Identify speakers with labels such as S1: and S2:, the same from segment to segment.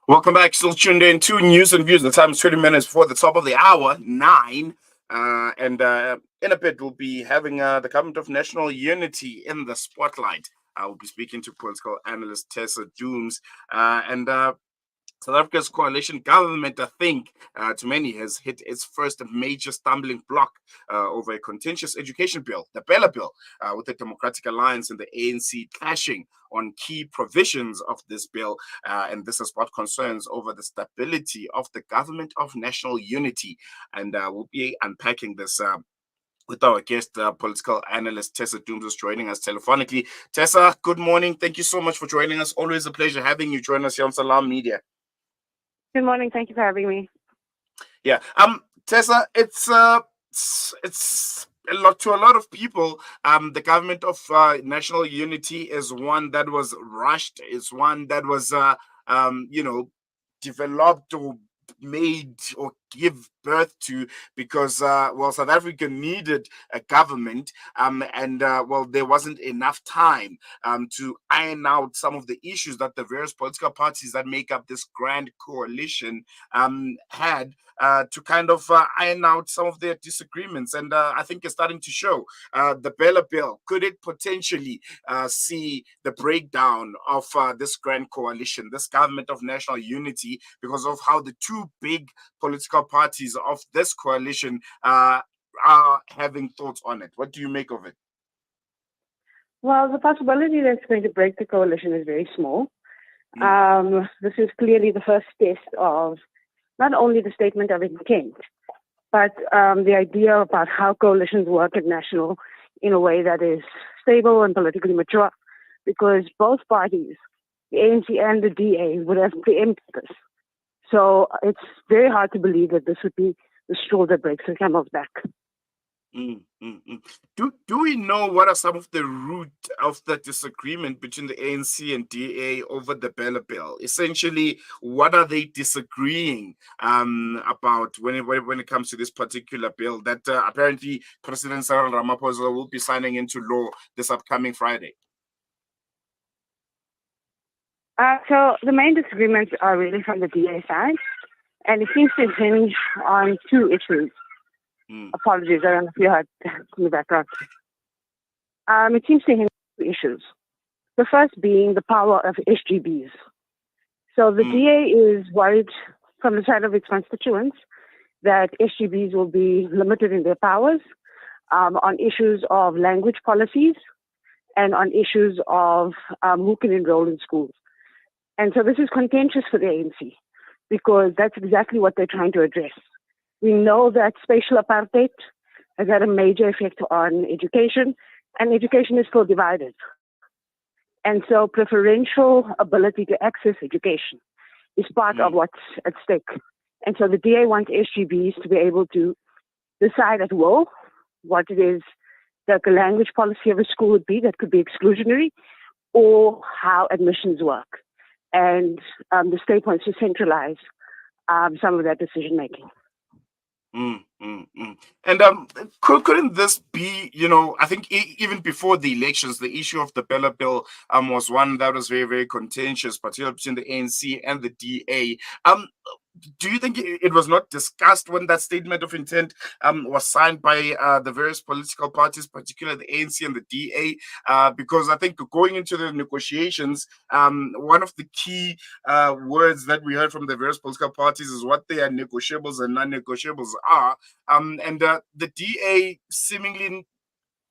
S1: Welcome back. Still tuned in to News and Views. The time is 20 minutes before the top of the hour, 9. And in a bit, we'll be having the Government of National Unity in the spotlight. We'll be speaking to political analyst Tessa Dooms. And South Africa's coalition government, I think, to many, has hit its first major stumbling block over a contentious education bill, the Bella Bill, with the Democratic Alliance and the ANC clashing on key provisions of this bill. And this has sparked concerns over the stability of the Government of National Unity. And we'll be unpacking this. With our guest, political analyst Tessa Dooms, is joining us telephonically. Tessa, good morning. Thank you so much for joining us. Always a pleasure having you join us here on Salam Media.
S2: Good morning. Thank you for having me.
S1: Yeah. Tessa, it's a lot to a lot of people. The Government of National Unity is one that was rushed. It's one that was developed or made or give birth to because South Africa needed a government, and there wasn't enough time to iron out some of the issues that the various political parties that make up this grand coalition had to kind of iron out some of their disagreements. And I think it's starting to show. The Bella Bill, could it potentially see the breakdown of this grand coalition, this Government of National Unity, because of how the two big political parties of this coalition are having thoughts on it? What do you make of it?
S2: Well, the possibility that it's going to break the coalition is very small. This is clearly the first test of not only the statement of intent, but the idea about how coalitions work at national in a way that is stable and politically mature, because both parties, the ANC and the DA, would have preempted this. So it's very hard to believe that this would be the straw that breaks the camel's back.
S1: Do we know what are some of the root of the disagreement between the ANC and DA over the Bella Bill? Essentially, what are they disagreeing about when it comes to this particular bill that apparently President Cyril Ramaphosa will be signing into law this upcoming Friday?
S2: So the main disagreements are really from the DA side, and it seems to hinge on two issues. Apologies, I don't know if you heard in the background. It seems to hinge on two issues. The first being the power of SGBs. So the DA is worried from the side of its constituents that SGBs will be limited in their powers on issues of language policies and on issues of who can enroll in schools. And so this is contentious for the ANC because that's exactly what they're trying to address. We know that spatial apartheid has had a major effect on education, and education is still divided. And so preferential ability to access education is part of what's at stake. And so the DA wants SGBs to be able to decide at will what it is that the language policy of a school would be that could be exclusionary, or how admissions work. And the state wants to centralize some of that decision making.
S1: And couldn't this be, I think even before the elections, the issue of the Bella Bill was one that was very, very contentious, particularly between the ANC and the DA. Do you think it was not discussed when that statement of intent was signed by the various political parties, particularly the ANC and the DA? Because I think going into the negotiations, one of the key words that we heard from the various political parties is what their negotiables and non-negotiables are. And the DA seemingly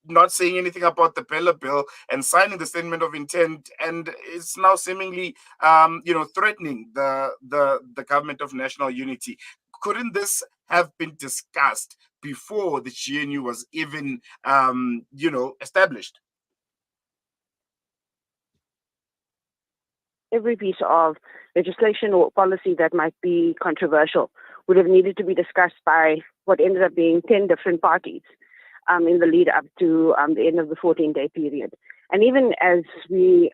S1: not saying anything about the Bella Bill and signing the statement of intent, and it's now seemingly, threatening the Government of National Unity. Couldn't this have been discussed before the GNU was even, established?
S2: Every piece of legislation or policy that might be controversial would have needed to be discussed by what ended up being 10 different parties in the lead up to the end of the 14-day period. And even as we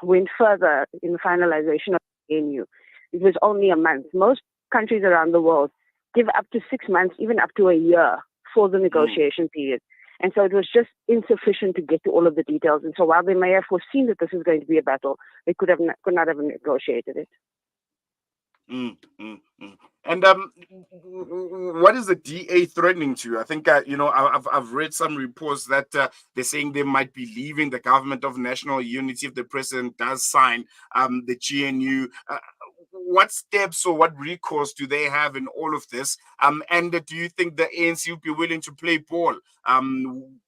S2: went further in the finalization of the GNU, it was only a month. Most countries around the world give up to 6 months, even up to a year for the negotiation period. And so it was just insufficient to get to all of the details. And so while they may have foreseen that this is going to be a battle, they could not have negotiated it.
S1: Mm, mm, mm. And what is the DA threatening to? I think I've read some reports that they're saying they might be leaving the government of national unity if the president does sign the GNU. What steps or what recourse do they have in all of this? And do you think the ANC would be willing to play ball?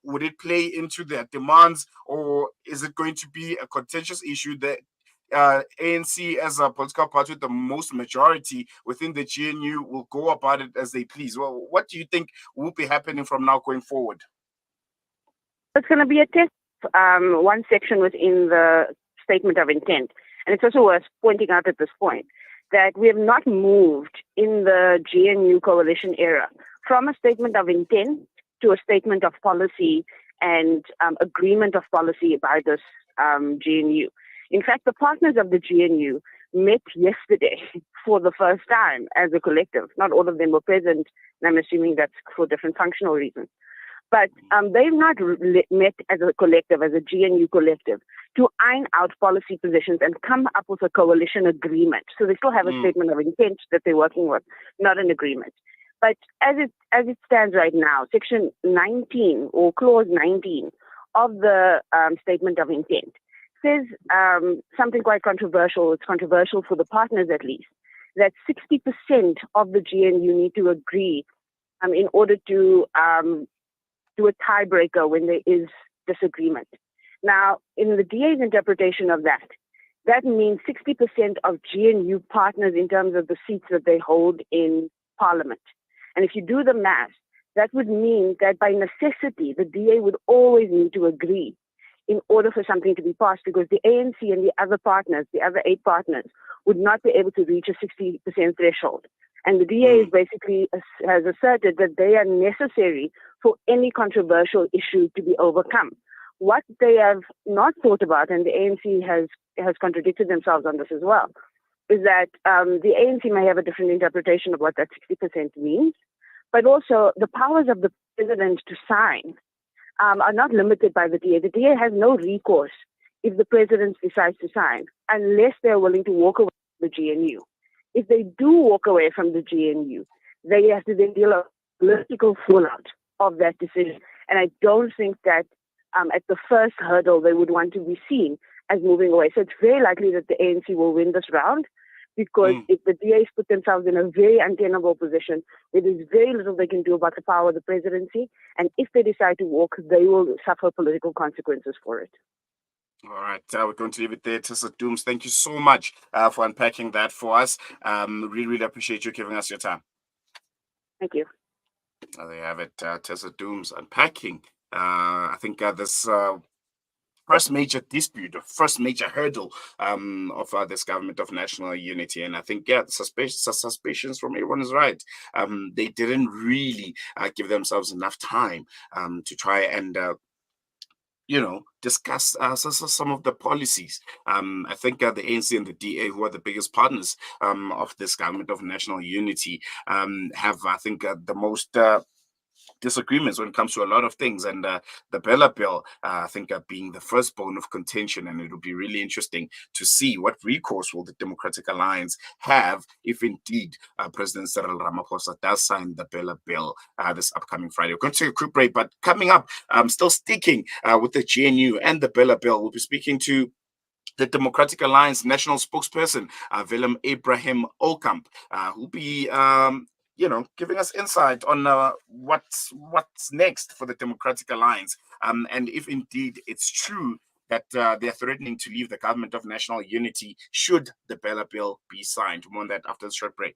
S1: Would it play into their demands, or is it going to be a contentious issue that ANC as a political party with the most majority within the GNU will go about it as they please? Well, what do you think will be happening from now going forward?
S2: It's going to be a test. One section within the statement of intent, and it's also worth pointing out at this point that we have not moved in the GNU coalition era from a statement of intent to a statement of policy and agreement of policy by this GNU. In fact, the partners of the GNU met yesterday for the first time as a collective. Not all of them were present, and I'm assuming that's for different functional reasons. But they've not met as a collective, as a GNU collective, to iron out policy positions and come up with a coalition agreement. So they still have a statement of intent that they're working with, not an agreement. But as it stands right now, Section 19 or Clause 19 of the statement of intent says something quite controversial. It's controversial for the partners at least, that 60% of the GNU need to agree in order to do a tiebreaker when there is disagreement. Now, in the DA's interpretation of that, that means 60% of GNU partners in terms of the seats that they hold in Parliament. And if you do the math, that would mean that by necessity, the DA would always need to agree in order for something to be passed, because the ANC and the other partners, the other 8 partners, would not be able to reach a 60% threshold. And the DA is basically has asserted that they are necessary for any controversial issue to be overcome. What they have not thought about, and the ANC has contradicted themselves on this as well, is that the ANC may have a different interpretation of what that 60% means, but also the powers of the president to sign are not limited by the DA. The DA has no recourse if the president decides to sign, unless they're willing to walk away from the GNU. If they do walk away from the GNU, they have to then deal with political fallout of that decision. And I don't think that at the first hurdle they would want to be seen as moving away. So it's very likely that the ANC will win this round, because if the DAs put themselves in a very untenable position where there's very little they can do about the power of the presidency, and if they decide to walk, they will suffer political consequences for it.
S1: All right, we're going to leave it there. Tessa Dooms, thank you so much for unpacking that for us. Really, really appreciate you giving us your time.
S2: Thank you.
S1: There you have it, Tessa Dooms unpacking. I think this first major dispute, or first major hurdle of this government of national unity. And I think, yeah, suspicions from everyone is right. They didn't really give themselves enough time to try and discuss some of the policies. I think the ANC and the DA, who are the biggest partners of this government of national unity, have, I think, the most disagreements when it comes to a lot of things. And the Bella Bill, I think, being the first bone of contention. And it'll be really interesting to see what recourse will the Democratic Alliance have if indeed President Cyril Ramaphosa does sign the Bella Bill this upcoming Friday. We're going to take a quick break, but coming up, still sticking with the GNU and the Bella Bill, we'll be speaking to the Democratic Alliance national spokesperson, Willem Ibrahim Olkamp, who'll be giving us insight on what's next for the Democratic Alliance, and if indeed it's true that they're threatening to leave the government of national unity should the Bella Bill be signed. More on that after the short break.